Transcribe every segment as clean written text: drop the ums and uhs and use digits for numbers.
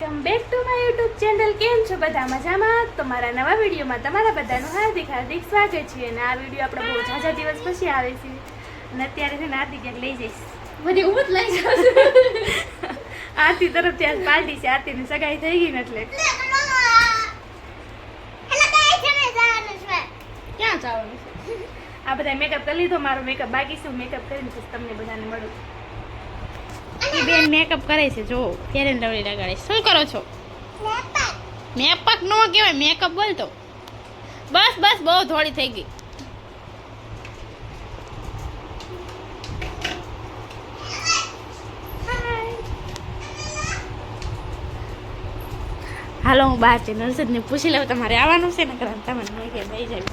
Welcome back to my YouTube channel. કેમ છો બધા? મજામાં? તો મારા નવા વિડીયોમાં તમારા બધાનું હાર્દિક સ્વાગત છે. અને આ વિડીયો આપણે બહુ ઝાઝા દિવસ પછી આવે છે અને અત્યારે છે ને આરતી ક્યાંક લઈ જઈશ. મને ઉમત લઈ જાવ. આરતી તરફથી આજ પાર્ટી છે. આરતીની સગાઈ થઈ ગઈ ને એટલે ક્યાં જવાનું છે? આ બધા મેકઅપ કરી લીધો. મારો મેકઅપ બાકી છે. હું મેકઅપ કરીને પછી તમને બધાને મળું. એ બેન મેકઅપ કરે છે. જો ફેર એન્ડ લવલી લગાડે. શું કરો છો? મેકઅપ નો કહેવાય, મેકઅપ બોલતો. બસ બસ બહુ થોડી થઈ ગઈ. હાલો હું બહાર છે નરસદને પૂછી લઉં તમારે આવવાનું છે ને કારણ તમને નહીં કે લઈ જાય.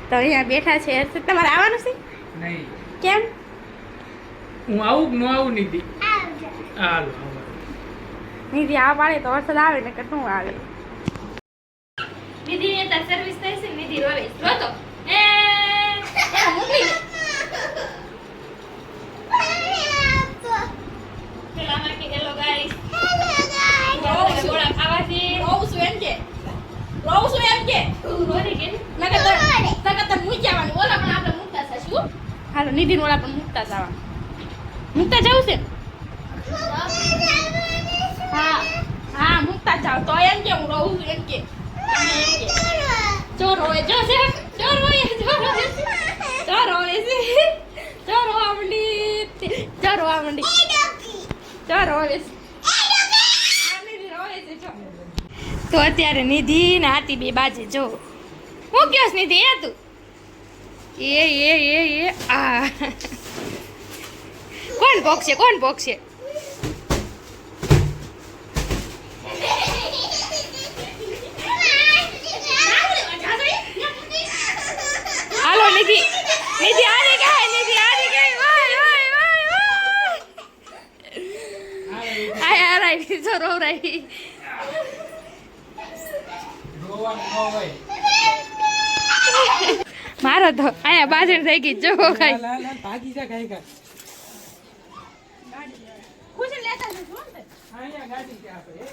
તો અહીંયા બેઠા છે. હર્ષદ તમારે આવવાનું છે? નહીં. કેમ? હું આવું ન આવું નીતિ હાલો નિધિ આ પાડે તો હર્ષદ આવે ને કે નું આવે. નિધિ ને તાર સર્વિસ થઈ છે. નિધિ રોવે રોતો એ મોકલી દે. પેલા માં કે હેલો ગાઈસ ગોળા ખાવા છે. રોવું છું એમ કે રોરી કે નકર મૂક્યાવાનું ઓલા પણ આપણે મૂકતા છે. શું હાલો નિધિન ઓલા પણ મૂકતા જવા. મૂકતા જવું છે? હા હા મૂકતા જાવ તો એમ કે હું રહું છું એમ કે ચોર હોય જો છે ચોર હોય ચોર રોવા મંડી તો અત્યારે નિધિ ને આતી બે બાજે જો હું કયો નિધિ એ તું એ આ કોણ પોકશે હાલો નિધિ આરી ગઈ વાય આય રાઈ જો રો રાઈ મારો તો આયા બાજણ થઈ ગઈ જો ખાઈ ભાગી જા કાઈ કા ખુશી લેતા જજો આયા ગાડી કે આપણે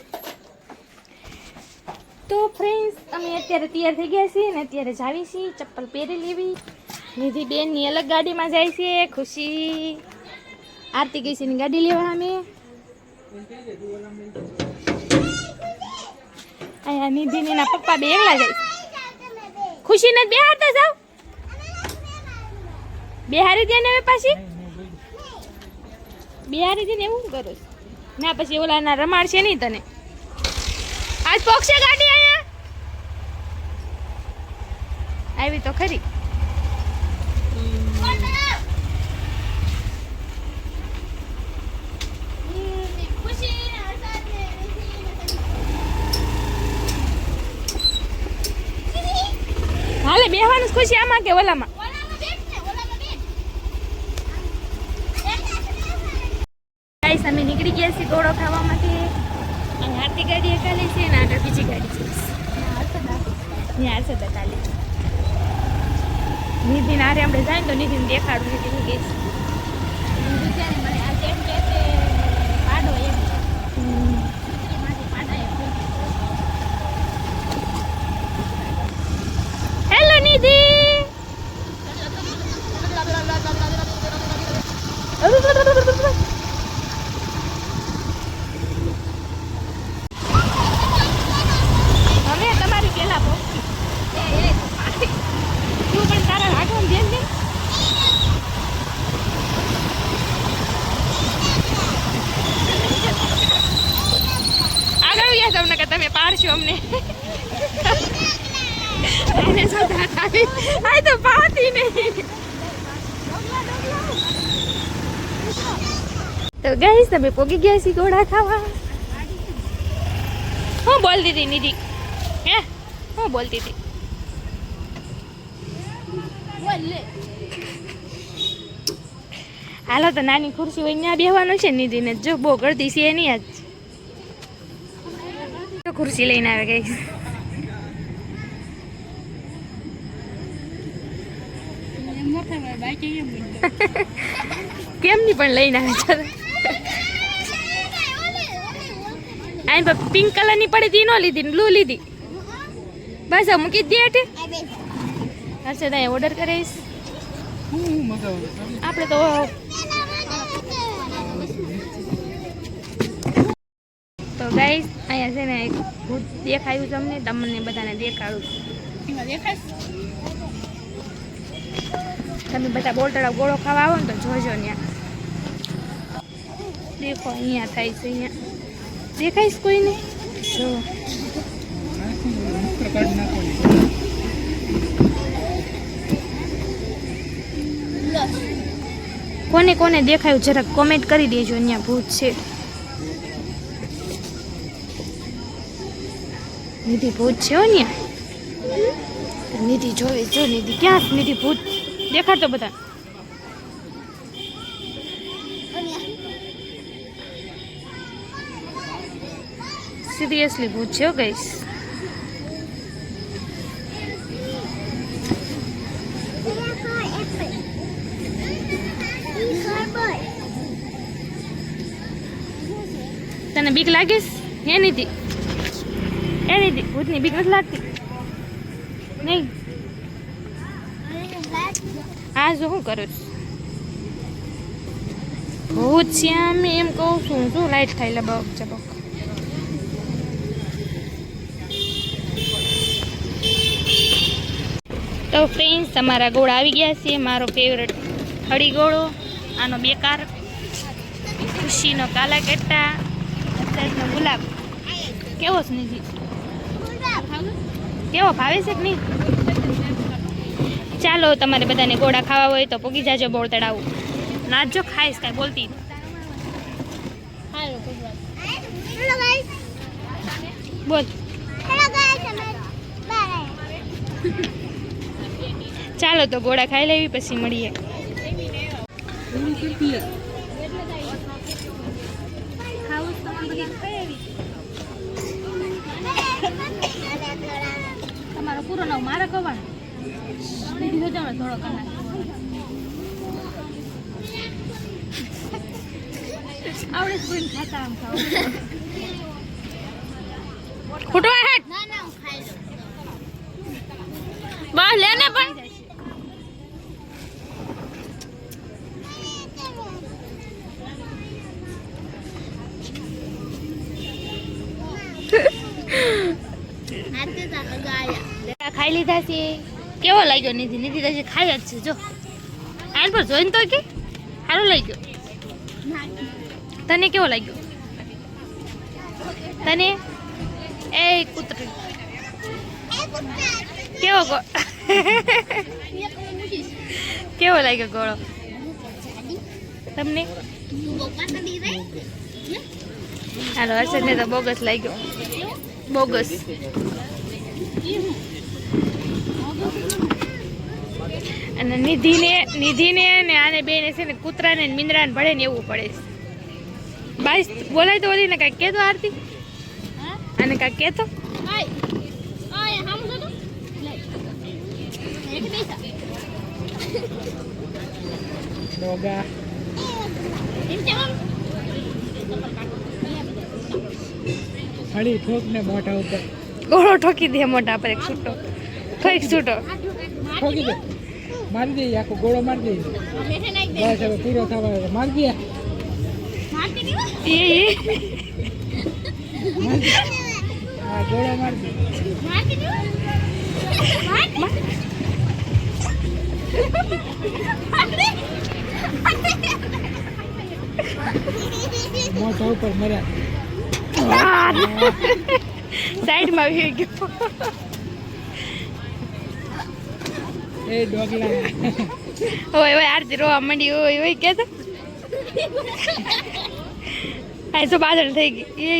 તો ફ્રેન્ડ્સ અમે અત્યારે તૈયાર થઈ ગયા છીએ ને અત્યારે જાવી છીએ ચપ્પલ પહેરી લેવી. નિધિ બેન ની અલગ ગાડીમાં જાય છે. ખુશી આરતી ગઈ છે ની ગાડી લેવા. અમે અહીંયા નિધિ ને એના પપ્પા બે એકલા જાય. ખુશી ને બેહારતા જાવ બેહારી દે ને હવે પાછી બેહારી દે ને એવું કરો ના પછી ઓલા ના રમાડ છે નહીં તને. આજ પોક્ષે ગાડી અહીંયા આવી તો ખરી. હાલે બેહવાનું ખુશી આમાં કે ઓલામાં? ગાઈસ અમે નીકળી ગયા છીએ ગોળો ખાવા માટે. અને આરતી ગાડી એકાલી છે ને આગળ બીજી ગાડી છે હર્ષદ કાલી. નિધિ નારે આપણે જાય ને તો નિધિને દેખાડું નિધિ ગઈ પાડો એમ હેલો નિધિ હવે તમારી પેલા પોખી તું પણ તારા રાખવાનું ધ્યાન દે. આગળ ગયા તમને કે તમે પાડશો અમને. એને સદા ખાવી આ તો પાતી નહીં. તો ગાઈસ તમે પોગી ગયા છીએ ગોળા ખાવા. હું બોલતી હતી નિધિ હે હું બોલતી હતી હાલો તો નાની ખુરશી હોય ત્યાં બેહવાનું છે નિધિને. જો બહુ ગળદી છે એની આજ ખુરશી લઈને આવે ગઈ. કેમ ની પણ લઈને આવે છે. આઈ પર પિંક કલરની પડી હતી, ન લીધી, બ્લુ લીધી. બસ હવે મૂકી જ દે એટલે હર્ષદ અહીંયા ઓર્ડર કરીશ આપણે તો. તો ગાઈસ અહીંયા છે ને એક ભૂત દેખાયું છે તમને બધાને દેખાડું છું. તમે બધા બોલતળાવ ગોળો ખાવા આવો ને તો જોજો ત્યાં. દેખો અહીંયા થાય છે, અહીંયા દેખાઈશ કોઈને જો. કોને કોને દેખાયું જરાક કોમેન્ટ કરી દેજો. અહીંયા ભૂત છે. નિધિ ભૂત છે હો ત્યાં. નિધિ જોવે જો. નિધિ ક્યાં છે? નિધિ ભૂત દેખાડતો બધા. સિરિયસલી ભૂત છે ગાઈસ. તને બીક લાગે છે હે નિધિ? એ નિધિ ભૂતની બીક નથી લાગતી? નહીં. હા જો શું કરું છું? ભૂત શ્યામ એમ કહું છું. શું લાઈટ થાય લબક ચબક. તો ફ્રેન્ડ્સ તમારા ગોળ આવી ગયા છે. મારો ફેવરેટ હળી ગોળો, આનો બેકાર, ખુશીનો કાલા કેટા, અસરનો ગુલાબ. કેવો છે નિધિ? કેવો ભાવે છે કે નહીં? ચાલો તમારે બધાને ગોળા ખાવા હોય તો પોગી જાજો બોળ તળાવું. નાચજો, ખાઈશ કાંઈ બોલતી. બોલ. ચાલો તો ગોળા ખાઈ લેવી પછી મળીએ. તમારો પૂરો નામ મારે કહેવાનું. દીદી તો થોડો કલાક આવડે સ્કૂલ ખાતા આમ ખાવ ફૂટવા હેડ. બસ લેને પણ ખાઈ લીધા છે. કેવો લાગ્યો નિધિ? નિધિ તો ખાઈ જ છે જો. આન પર જોઈને તો કે સારો લાગ્યો. તને કેવો લાગ્યો? તને એ કૂતરી કેવો કેવો લાગ્યો ગોળો તમને? હાલો હર્ષદને તો બોગસ લાગ્યો. બોગસ. અને નિધિને ને આને બેને છે ને કૂતરાને ને મીંદરાને ભળે ને એવું પડે છે. બાઈસ બોલાય તો ઓલી ને કાંઈક કહેતો આરતી. અને કાંઈક કહેતો. ગોળો ઠોકી દે મોઢા પર એક છૂટો. ઠોક છૂટો ઠોકી દે. મારી દે આખો ગોળો મારી દે. બસ હવે પૂરો થવા મારી દે. હા ગોળો મારી દે. મોઢા ઉપર મર્યા. સાઈડમાં આવી ગયો. એ ડોગલા ઓય ઓય આરતી રોવા માંડી. ઓય ઓય કે તો આ તો બાદળ થઈ ગઈ. એ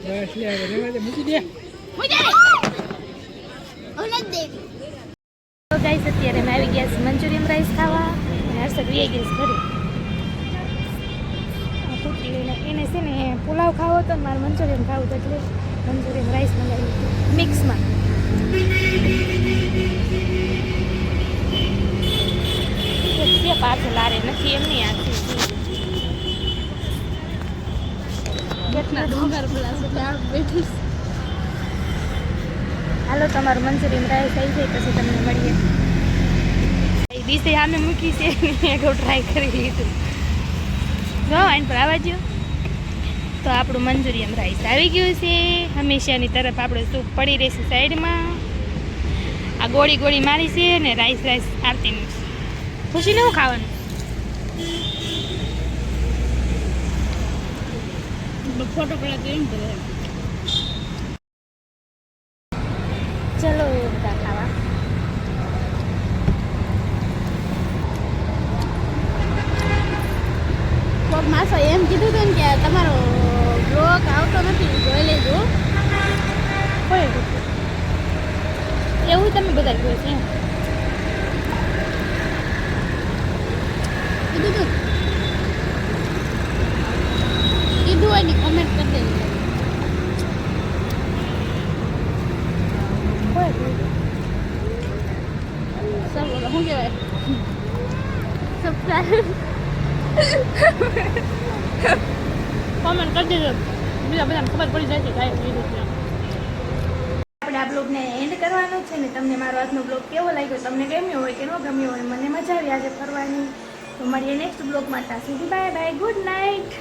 બસ લે હવે રેવા દે. મૂકી દે. તો ગાઈસ અત્યારે મેં આવી ગયા મંચુરિયન રાઈસ ખાવા. અને હર્ષદ વી ગઈશ ઘરે. એને છે ને પુલાવ ખાવો તો મારે મંચુરિયન ખાવું તો એટલે મંચુરિયન રાઈસ મંગાવ્યું મિક્સમાં. પાછળ લારે નથી એમની આખી. ના ડુંગર પ્લસ એટલે આ બેઠી છે. હાલો તમારું મંચુરિયન રાઈસ થઈ જાય પછી તમને મળીએ. એ ડીશે સામે મૂકી છે મેં ટ્રાય કરી લીધું. જો આઈન પર આવવા દો. તો આપણું મંચુરિયન રાઈસ આવી ગયું છે. હંમેશાની તરફ આપણું સૂપ પડી રહેશે સાઈડમાં. આ ગોળી ગોળી મારી છે ને રાઈસ રાઈસ આરતીનું છે. ખુશી નવું ખાવાનું. ફોટો પડે તો એમ કરે. ચલો બધા ખાવા. કોક માસો એમ કીધું હતું ને કે તમારો બ્લોગ આવતો નથી જોઈ લેજો. કોઈ એવું તમે બધા કહો છો એમ. કીધું હતું કીધું હોય ને કમેન્ટ કરી દેજો. સબ બોલો શું કહેવાય સબસ્ક્રાઈબ કોમેન્ટ કરી દેજો. બીજા બધાને ખબર પડી જાય છે કાંઈ કીધું છે. આપણે આ બ્લોગને એન્ડ કરવાનો છે ને તમને મારો આજનો બ્લોગ કેવો લાગ્યો, તમને ગમ્યો હોય કે ન ગમ્યો હોય, મને મજા આવી આજે ફરવાની. તો મળીએ નેક્સ્ટ બ્લોગમાં. ત્યાં સુધી બાય બાય, ગુડ નાઇટ.